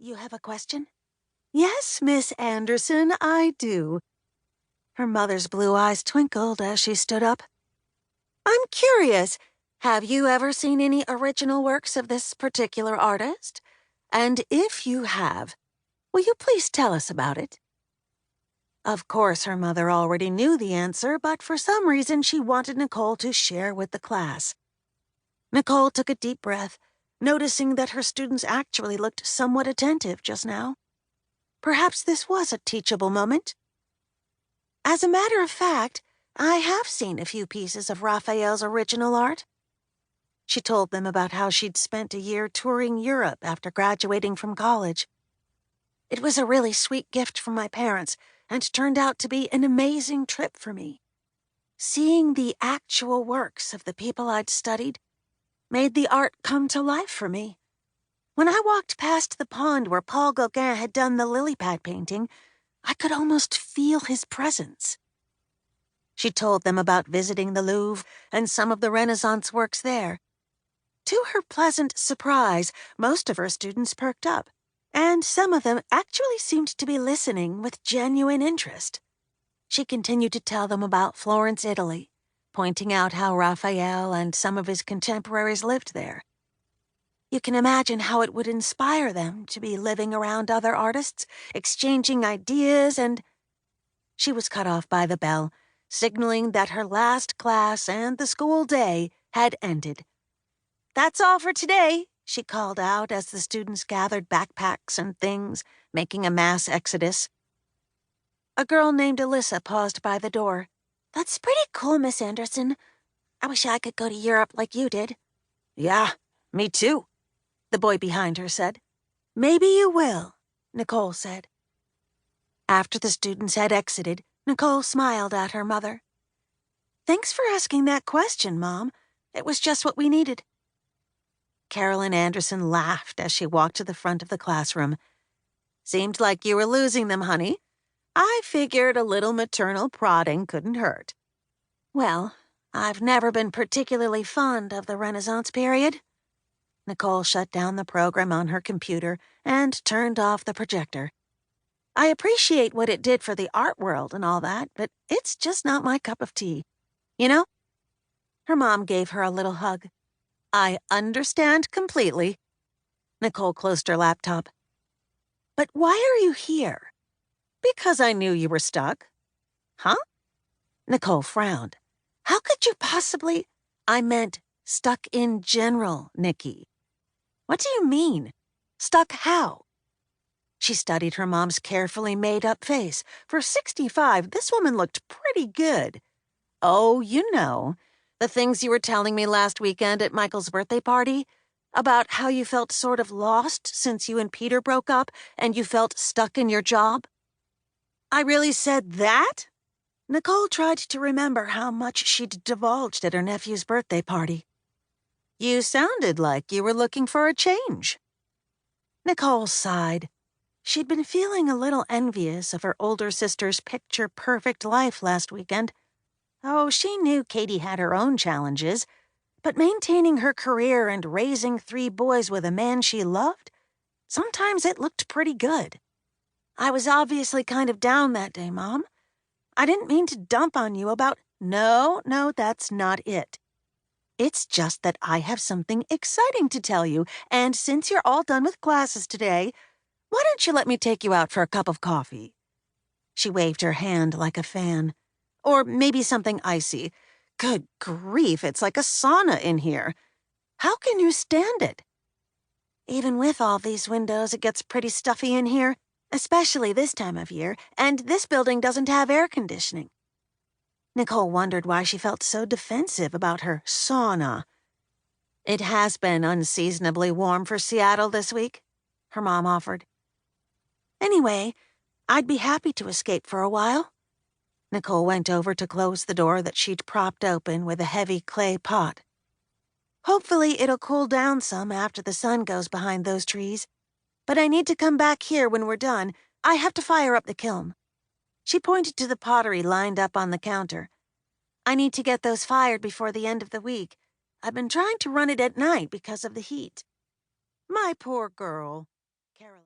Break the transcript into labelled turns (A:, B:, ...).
A: You have a question? Yes, Miss Anderson, I do. Her mother's blue eyes twinkled as she stood up. I'm curious, have you ever seen any original works of this particular artist? And if you have, will you please tell us about it? Of course, her mother already knew the answer, but for some reason she wanted Nicole to share with the class. Nicole took a deep breath, noticing that her students actually looked somewhat attentive just now. Perhaps this was a teachable moment. As a matter of fact, I have seen a few pieces of Raphael's original art. She told them about how she'd spent a year touring Europe after graduating from college. It was a really sweet gift from my parents and turned out to be an amazing trip for me. Seeing the actual works of the people I'd studied made the art come to life for me. When I walked past the pond where Paul Gauguin had done the lily pad painting, I could almost feel his presence. She told them about visiting the Louvre and some of the Renaissance works there. To her pleasant surprise, most of her students perked up, and some of them actually seemed to be listening with genuine interest. She continued to tell them about Florence, Italy, pointing out how Raphael and some of his contemporaries lived there. You can imagine how it would inspire them to be living around other artists, exchanging ideas, and... She was cut off by the bell, signaling that her last class and the school day had ended. That's all for today, she called out as the students gathered backpacks and things, making a mass exodus. A girl named Alyssa paused by the door. That's pretty cool, Miss Anderson. I wish I could go to Europe like you did. Yeah, me too, the boy behind her said. Maybe you will, Nicole said. After the students had exited, Nicole smiled at her mother. Thanks for asking that question, Mom. It was just what we needed. Carolyn Anderson laughed as she walked to the front of the classroom. Seemed like you were losing them, honey. I figured a little maternal prodding couldn't hurt. Well, I've never been particularly fond of the Renaissance period. Nicole shut down the program on her computer and turned off the projector. I appreciate what it did for the art world and all that, but it's just not my cup of tea. You know? Her mom gave her a little hug. I understand completely. Nicole closed her laptop. But why are you here? Because I knew you were stuck. Huh? Nicole frowned. How could you possibly... I meant stuck in general, Nikki. What do you mean? Stuck how? She studied her mom's carefully made-up face. For 65, this woman looked pretty good. Oh, you know, the things you were telling me last weekend at Michael's birthday party, about how you felt sort of lost since you and Peter broke up and you felt stuck in your job. I really said that? Nicole tried to remember how much she'd divulged at her nephew's birthday party. You sounded like you were looking for a change. Nicole sighed. She'd been feeling a little envious of her older sister's picture-perfect life last weekend. Oh, she knew Katie had her own challenges, but maintaining her career and raising 3 boys with a man she loved, sometimes it looked pretty good. I was obviously kind of down that day, Mom. I didn't mean to dump on you about... No, that's not it. It's just that I have something exciting to tell you, and since you're all done with classes today, why don't you let me take you out for a cup of coffee? She waved her hand like a fan. Or maybe something icy. Good grief, it's like a sauna in here. How can you stand it? Even with all these windows, it gets pretty stuffy in here, especially this time of year, and this building doesn't have air conditioning. Nicole wondered why she felt so defensive about her sauna. It has been unseasonably warm for Seattle this week, her mom offered. Anyway, I'd be happy to escape for a while. Nicole went over to close the door that she'd propped open with a heavy clay pot. Hopefully it'll cool down some after the sun goes behind those trees. But I need to come back here when we're done. I have to fire up the kiln. She pointed to the pottery lined up on the counter. I need to get those fired before the end of the week. I've been trying to run it at night because of the heat. My poor girl.